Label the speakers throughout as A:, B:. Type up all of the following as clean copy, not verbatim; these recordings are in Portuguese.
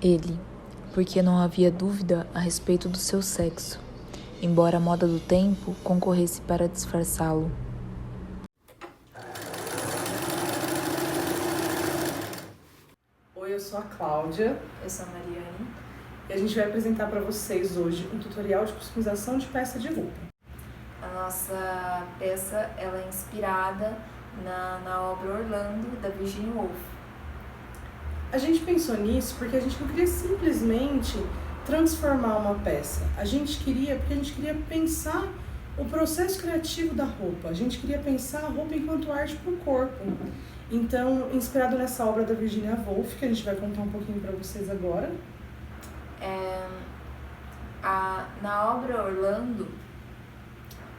A: Ele, porque não havia dúvida a respeito do seu sexo, embora a moda do tempo concorresse para disfarçá-lo.
B: Oi, eu sou a Cláudia.
C: Eu sou a Mariane.
B: E a gente vai apresentar para vocês hoje um tutorial de customização de peça de roupa.
C: A nossa peça ela é inspirada na obra Orlando, da Virginia Woolf.
B: A gente pensou nisso porque a gente não queria simplesmente transformar uma peça. A gente queria pensar o processo criativo da roupa. A gente queria pensar a roupa enquanto arte para o corpo. Então, inspirado nessa obra da Virginia Woolf, que a gente vai contar um pouquinho para vocês agora.
C: Na obra Orlando,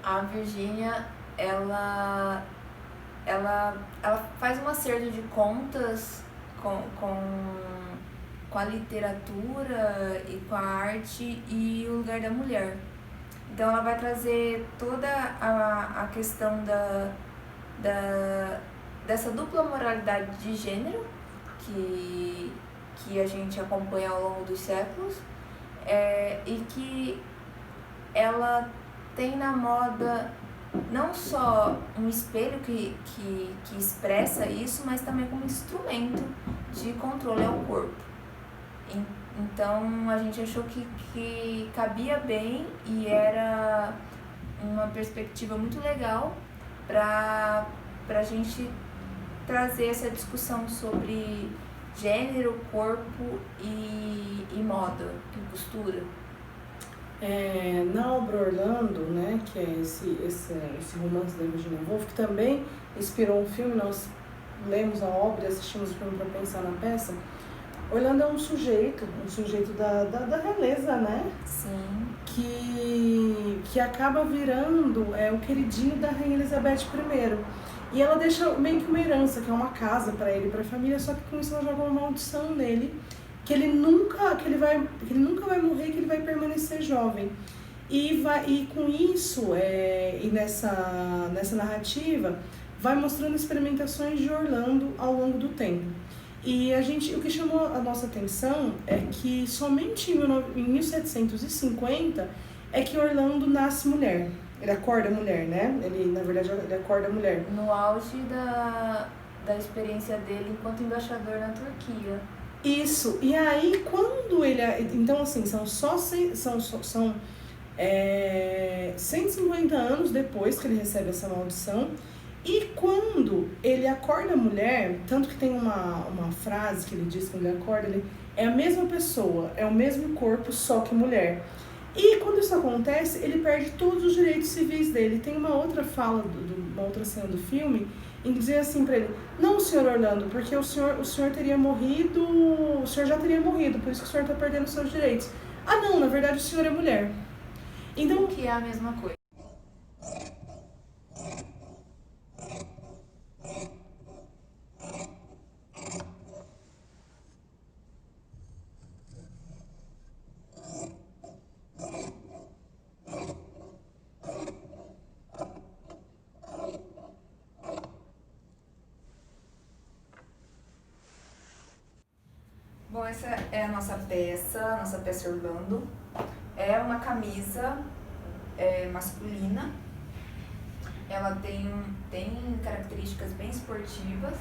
C: a Virginia ela faz um acerto de contas com a literatura e com a arte e o lugar da mulher. Então ela vai trazer toda a questão dessa dupla moralidade de gênero que a gente acompanha ao longo dos séculos, e que ela tem na moda não só um espelho que expressa isso, mas também como instrumento de controle ao corpo. Então a gente achou que cabia bem e era uma perspectiva muito legal para a gente trazer essa discussão sobre gênero, corpo e moda, e costura.
B: Na obra Orlando, né, que é esse romance da Virginia Woolf, que também inspirou um filme, nós lemos a obra e assistimos o filme para pensar na peça. Orlando é um sujeito da realeza, né?
C: Sim.
B: Que acaba virando o queridinho da Rainha Elizabeth I. E ela deixa meio que uma herança, que é uma casa para ele e para a família, só que com isso ela joga uma maldição nele, que ele nunca vai morrer, que ele vai permanecer jovem. E com isso, e nessa narrativa, vai mostrando experimentações de Orlando ao longo do tempo. E o que chamou a nossa atenção é que somente em 1750 é que Orlando nasce mulher. Ele acorda mulher, né? Ele acorda mulher.
C: No auge da experiência dele enquanto embaixador na Turquia.
B: Isso. E aí, quando ele... Então, assim, são 150 anos depois que ele recebe essa maldição. E quando ele acorda mulher, tanto que tem uma frase que ele diz quando ele acorda, ele é a mesma pessoa, é o mesmo corpo, só que mulher. E quando isso acontece, ele perde todos os direitos civis dele. Tem uma outra fala, uma outra cena do filme, em dizer assim pra ele: não, senhor Orlando, porque o senhor teria morrido, o senhor já teria morrido, por isso que o senhor está perdendo seus direitos. Ah, não, na verdade o senhor é mulher.
C: Então, que é a mesma coisa. Bom, essa é a nossa peça Orlando. É uma camisa masculina. Ela tem características bem esportivas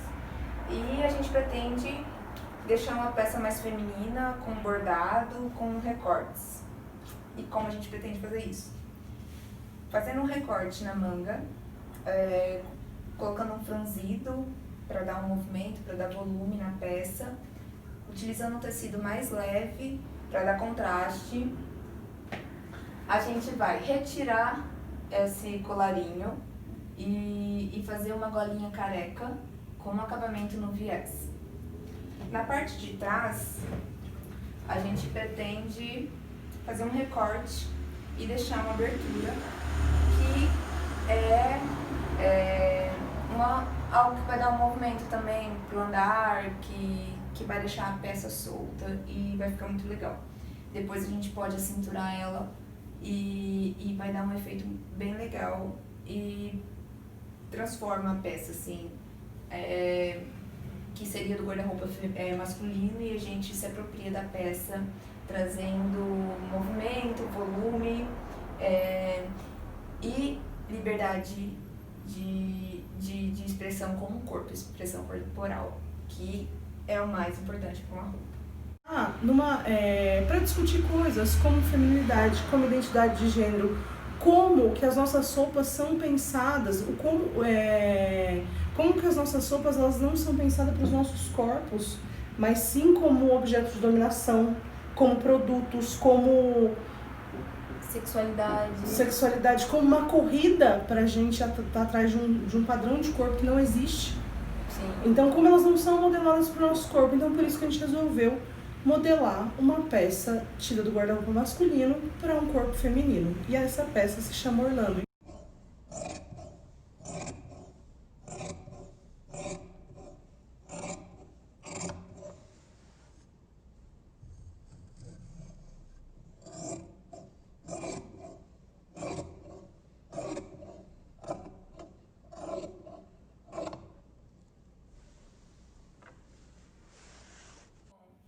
C: e a gente pretende deixar uma peça mais feminina, com bordado, com recortes. E como a gente pretende fazer isso? Fazendo um recorte na manga, colocando um franzido para dar um movimento, para dar volume na peça, utilizando um tecido mais leve para dar contraste. A gente vai retirar esse colarinho e fazer uma golinha careca com um acabamento no viés. Na parte de trás, a gente pretende fazer um recorte e deixar uma abertura que algo que vai dar um movimento também pro andar, que vai deixar a peça solta e vai ficar muito legal. Depois a gente pode acinturar ela e vai dar um efeito bem legal e transforma a peça, assim, que seria do guarda-roupa masculino, e a gente se apropria da peça, trazendo movimento, volume e liberdade de expressão como corpo, expressão corporal, que é o mais importante para uma roupa.
B: Para discutir coisas como feminilidade, como identidade de gênero, como que as nossas roupas são pensadas, como que as nossas roupas elas não são pensadas para os nossos corpos, mas sim como objetos de dominação, como produtos, como sexualidade, como uma corrida pra gente estar atrás de um padrão de corpo que não existe.
C: Sim.
B: Então, como elas não são modeladas para o nosso corpo, então por isso que a gente resolveu modelar uma peça tida do guarda-roupa masculino para um corpo feminino. E essa peça se chama Orlando.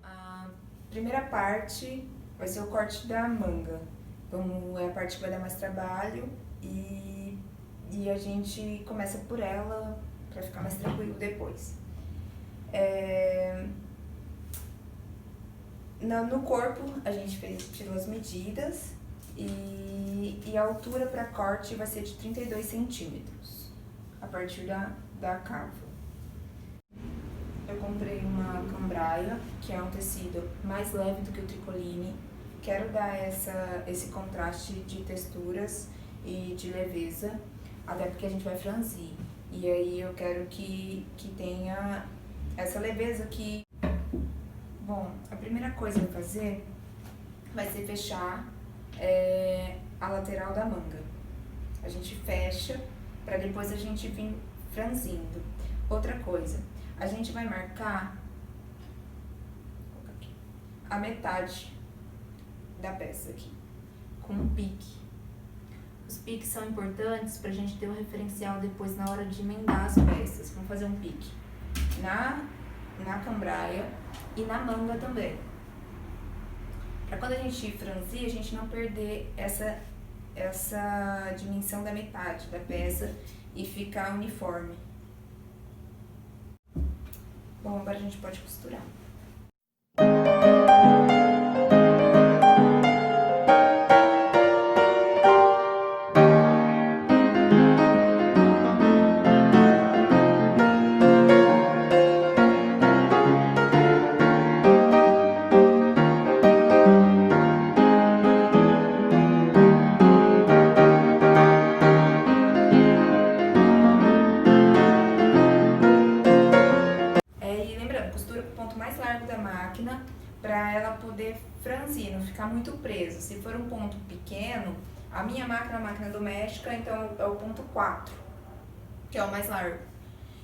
C: A primeira parte vai ser o corte da manga. Então é a parte que vai dar mais trabalho e a gente começa por ela para ficar mais tranquilo depois. No corpo a gente tirou as medidas e a altura para corte vai ser de 32 centímetros a partir da cava. Eu comprei uma cambraia, que é um tecido mais leve do que o tricoline. Quero dar esse contraste de texturas e de leveza, até porque a gente vai franzir. E aí eu quero que tenha essa leveza que... Bom, a primeira coisa a fazer vai ser fechar a lateral da manga. A gente fecha para depois a gente vir franzindo. Outra coisa, a gente vai marcar a metade da peça aqui, com um pique. Os piques são importantes para a gente ter um referencial depois na hora de emendar as peças. Vamos fazer um pique na cambraia e na manga também. Para quando a gente franzir, a gente não perder essa dimensão da metade da peça e ficar uniforme. Bom, agora a gente pode costurar. Costura com o ponto mais largo da máquina para ela poder franzir, não ficar muito preso. Se for um ponto pequeno, a minha máquina é uma máquina doméstica, então é o ponto 4, que é o mais largo.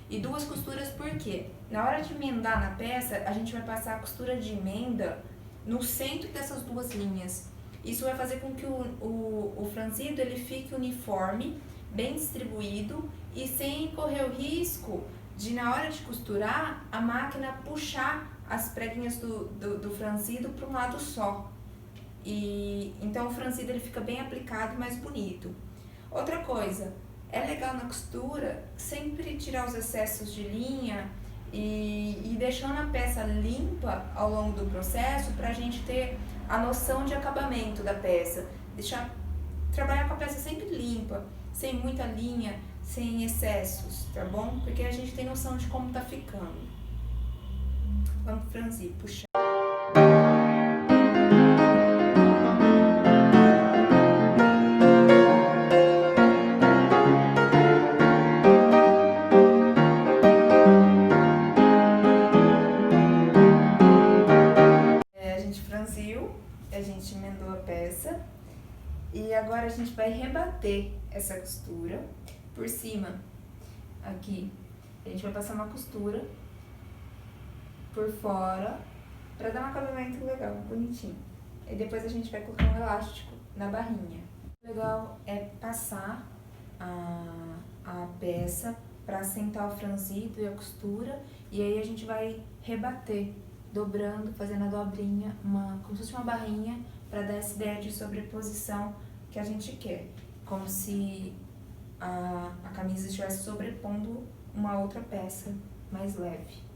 C: E 2 costuras por quê? Na hora de emendar na peça, a gente vai passar a costura de emenda no centro dessas 2 linhas. Isso vai fazer com que o franzido ele fique uniforme, bem distribuído e sem correr o risco de, na hora de costurar, a máquina puxar as preguinhas do franzido para um lado só. E então o franzido ele fica bem aplicado e mais bonito. Outra coisa, é legal na costura sempre tirar os excessos de linha e deixando a peça limpa ao longo do processo para a gente ter a noção de acabamento da peça. Trabalhar com a peça sempre limpa, sem muita linha, sem excessos, tá bom? Porque a gente tem noção de como tá ficando. Vamos franzir, puxar. A gente franziu, a gente emendou a peça e agora a gente vai rebater essa costura por cima. Aqui a gente vai passar uma costura por fora para dar um acabamento legal, bonitinho. E depois a gente vai colocar um elástico na barrinha. O legal é passar a peça para assentar o franzido e a costura, e aí a gente vai rebater, dobrando, fazendo a dobrinha, como se fosse uma barrinha, para dar essa ideia de sobreposição que a gente quer, como se a camisa estivesse sobrepondo uma outra peça mais leve.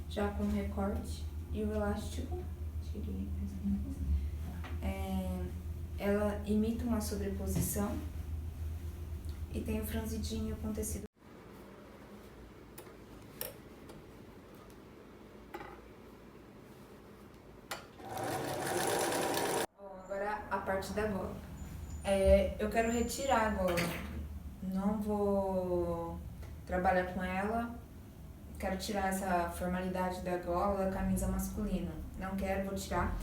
C: Já com o recorte e o elástico, ela imita uma sobreposição e tem o franzidinho com tecido. Bom, agora a parte da gola. Eu quero retirar a gola, não vou trabalhar com ela. Quero tirar essa formalidade da gola da camisa masculina. Não quero, vou tirar.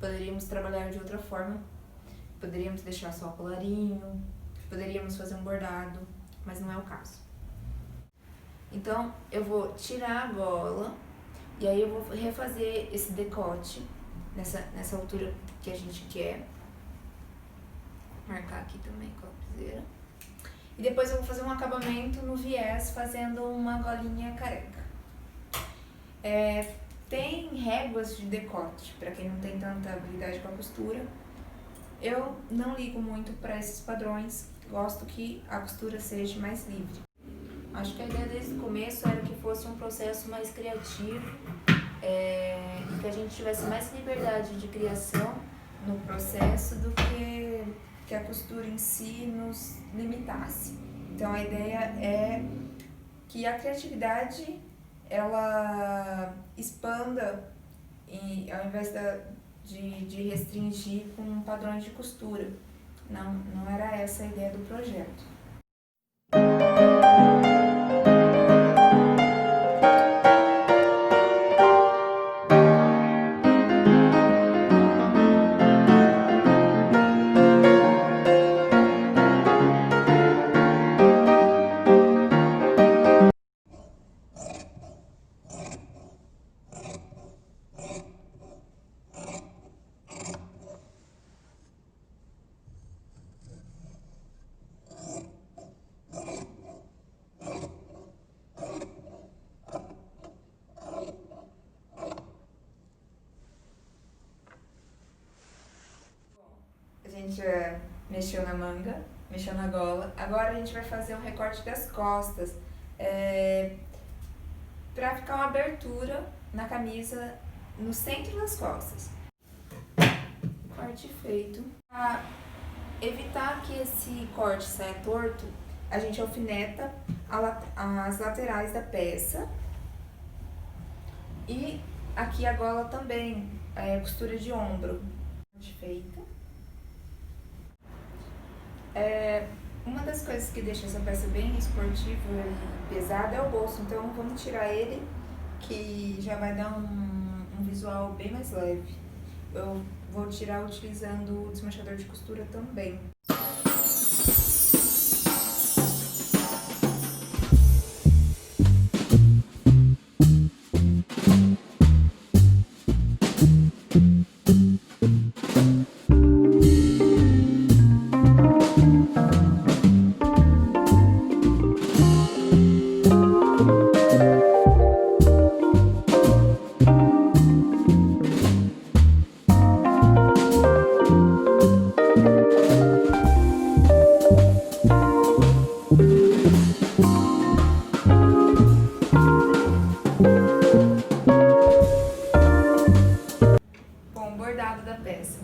C: Poderíamos trabalhar de outra forma. Poderíamos deixar só o colarinho. Poderíamos fazer um bordado, mas não é o caso. Então, eu vou tirar a gola e aí eu vou refazer esse decote nessa altura que a gente quer. Marcar aqui também com a lapiseira. E depois eu vou fazer um acabamento no viés, fazendo uma golinha careca. Tem réguas de decote, para quem não tem tanta habilidade com a costura. Eu não ligo muito para esses padrões, gosto que a costura seja mais livre. Acho que a ideia desde o começo era que fosse um processo mais criativo, e que a gente tivesse mais liberdade de criação no processo do que a costura em si nos limitasse. Então a ideia é que a criatividade ela expanda ao invés de restringir com padrões de costura. Não era essa a ideia do projeto. A gente já mexeu na manga, mexeu na gola. Agora a gente vai fazer um recorte das costas, para ficar uma abertura na camisa no centro das costas. Corte feito. Para evitar que esse corte saia torto, a gente alfineta as laterais da peça. E aqui a gola também, costura de ombro. Corte feito. Uma das coisas que deixa essa peça bem esportiva e pesada é o bolso, então vamos tirar ele, que já vai dar um visual bem mais leve. Eu vou tirar utilizando o desmanchador de costura também. Bordado da peça.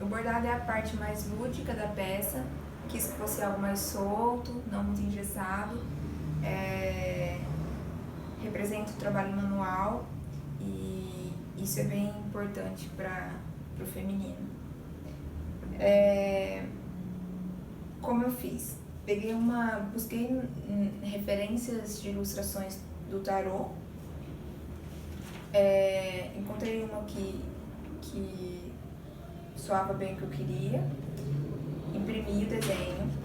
C: O bordado é a parte mais lúdica da peça, quis que fosse algo mais solto, não muito engessado. Representa o trabalho manual e isso é bem importante para o feminino. Como eu fiz? busquei referências de ilustrações do tarô. Encontrei uma que soava bem o que eu queria. Imprimi o desenho.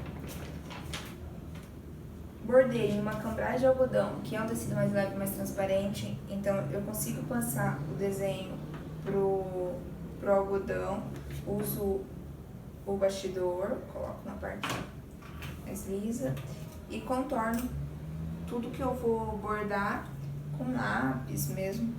C: Bordei em uma cambragem de algodão, que é um tecido mais leve, mais transparente. Então eu consigo passar o desenho pro algodão. Uso o bastidor, coloco na parte mais lisa e contorno tudo que eu vou bordar com lápis mesmo.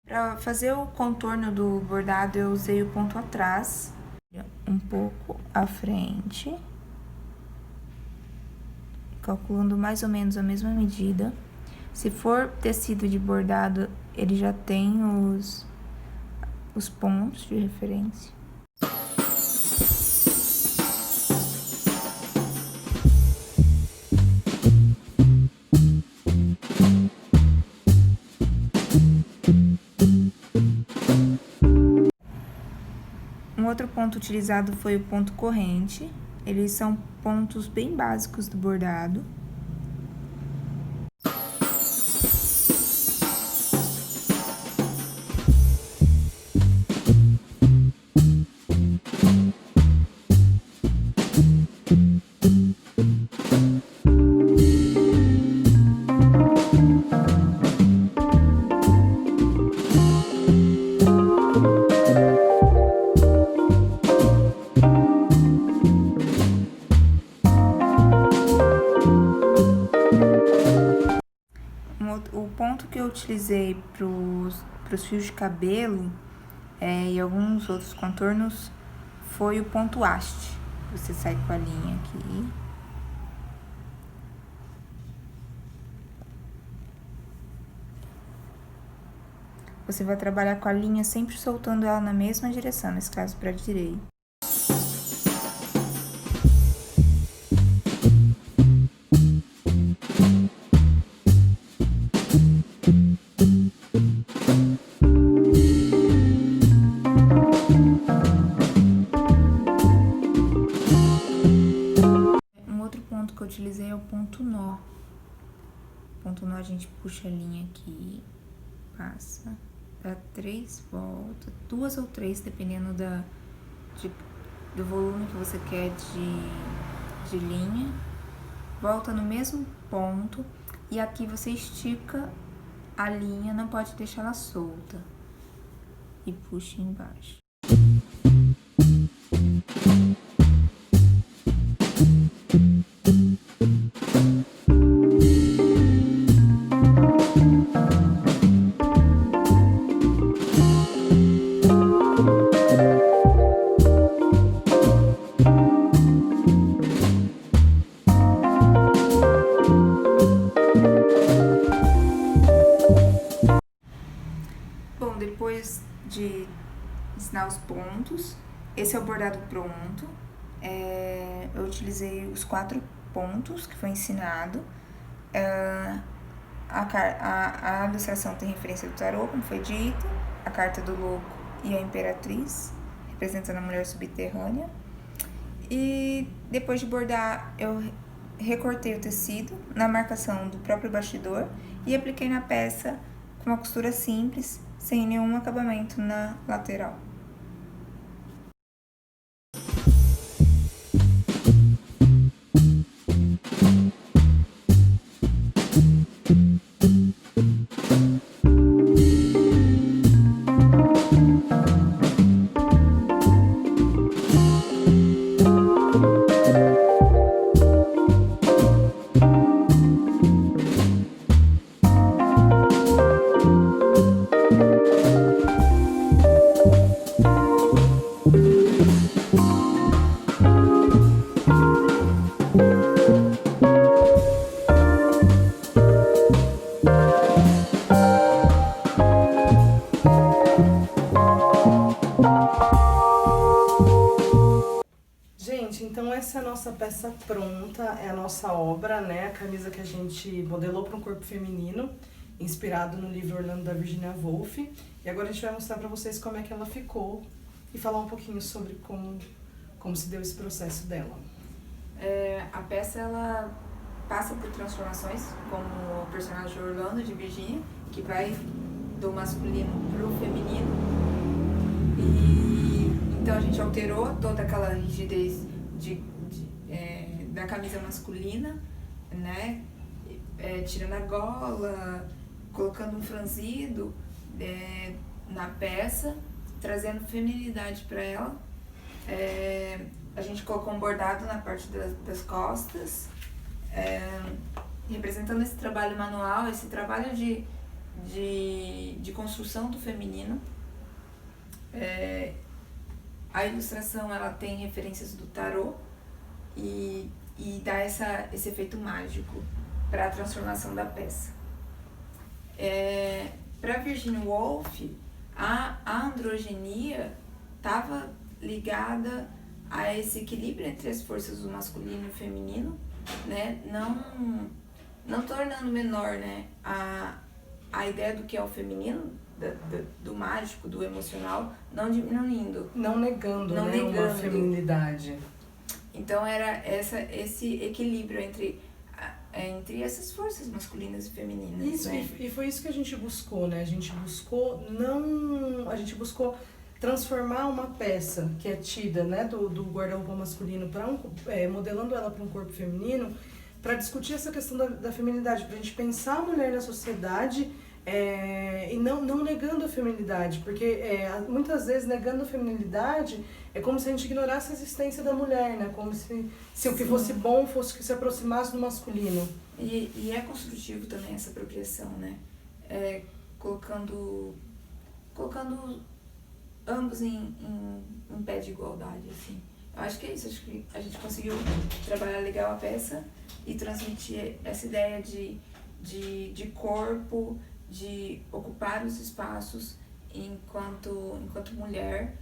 C: Para fazer o contorno do bordado, eu usei o ponto atrás, um pouco à frente, calculando mais ou menos a mesma medida. Se for tecido de bordado, ele já tem os pontos de referência. Um outro ponto utilizado foi o ponto corrente. Eles são pontos bem básicos do bordado. O ponto que eu utilizei para os fios de cabelo e alguns outros contornos foi o ponto haste. Você sai com a linha aqui. Você vai trabalhar com a linha sempre soltando ela na mesma direção, nesse caso para a direita. Que eu utilizei é o ponto nó. O ponto nó a gente puxa a linha aqui, passa, dá 3 voltas, 2 ou 3, dependendo do volume que você quer de linha. Volta no mesmo ponto e aqui você estica a linha, não pode deixar ela solta. E puxa embaixo. Bom, depois de ensinar os pontos, esse é o bordado pronto. Eu utilizei os 4 pontos que foi ensinado. A ilustração tem referência do tarô, como foi dito, a carta do louco e a imperatriz, representando a mulher subterrânea. E depois de bordar, eu recortei o tecido na marcação do próprio bastidor e apliquei na peça com uma costura simples, sem nenhum acabamento na lateral.
B: nossa peça pronta, é a nossa obra, né? A camisa que a gente modelou para um corpo feminino, inspirado no livro Orlando da Virginia Woolf. E agora a gente vai mostrar para vocês como é que ela ficou e falar um pouquinho sobre como se deu esse processo dela.
C: A peça, ela passa por transformações, como o personagem Orlando de Virginia, que vai do masculino pro feminino. E então a gente alterou toda aquela rigidez da camisa masculina, né? Tirando a gola, colocando um franzido na peça, trazendo feminilidade para ela. A gente colocou um bordado na parte das costas, representando esse trabalho manual, esse trabalho de construção do feminino. A ilustração, ela tem referências do tarô e dá esse efeito mágico para a transformação da peça. Para Virginia Woolf, a androgenia estava ligada a esse equilíbrio entre as forças do masculino e feminino, né? Não tornando menor, né, a ideia do que é o feminino, do mágico, do emocional, não diminuindo.
B: Não negando,
C: não
B: né,
C: negando
B: uma feminilidade.
C: Então era esse equilíbrio entre essas forças masculinas e femininas.
B: Isso,
C: né?
B: e foi isso que a gente buscou, né? A gente buscou transformar uma peça que é tida, né, do guarda-roupa masculino modelando ela para um corpo feminino, para discutir essa questão da feminilidade, para a gente pensar a mulher na sociedade e não negando a feminilidade, porque muitas vezes negando a feminilidade é como se a gente ignorasse a existência da mulher, né? Como se o que fosse bom fosse que se aproximasse do masculino.
C: E é construtivo também essa apropriação, né? Colocando ambos em pé de igualdade, assim. Eu acho que é isso, acho que a gente conseguiu trabalhar legal a peça e transmitir essa ideia de corpo, de ocupar os espaços enquanto mulher.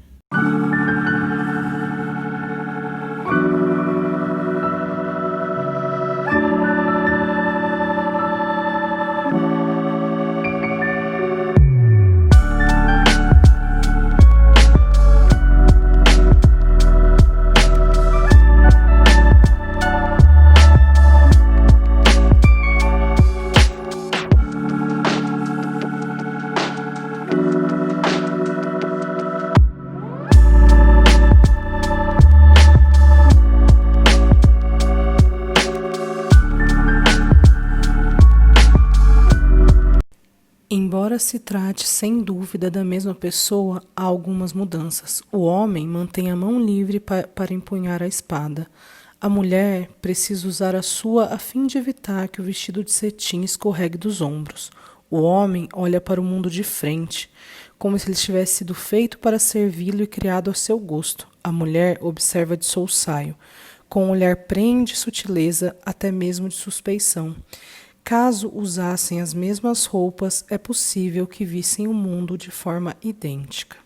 B: Embora se trate, sem dúvida, da mesma pessoa, há algumas mudanças. O homem mantém a mão livre para empunhar a espada. A mulher precisa usar a sua a fim de evitar que o vestido de cetim escorregue dos ombros. O homem olha para o mundo de frente, como se ele tivesse sido feito para servi-lo e criado ao seu gosto. A mulher observa de soussaio, com um olhar preenche de sutileza, até mesmo de suspeição. Caso usassem as mesmas roupas, é possível que vissem o mundo de forma idêntica.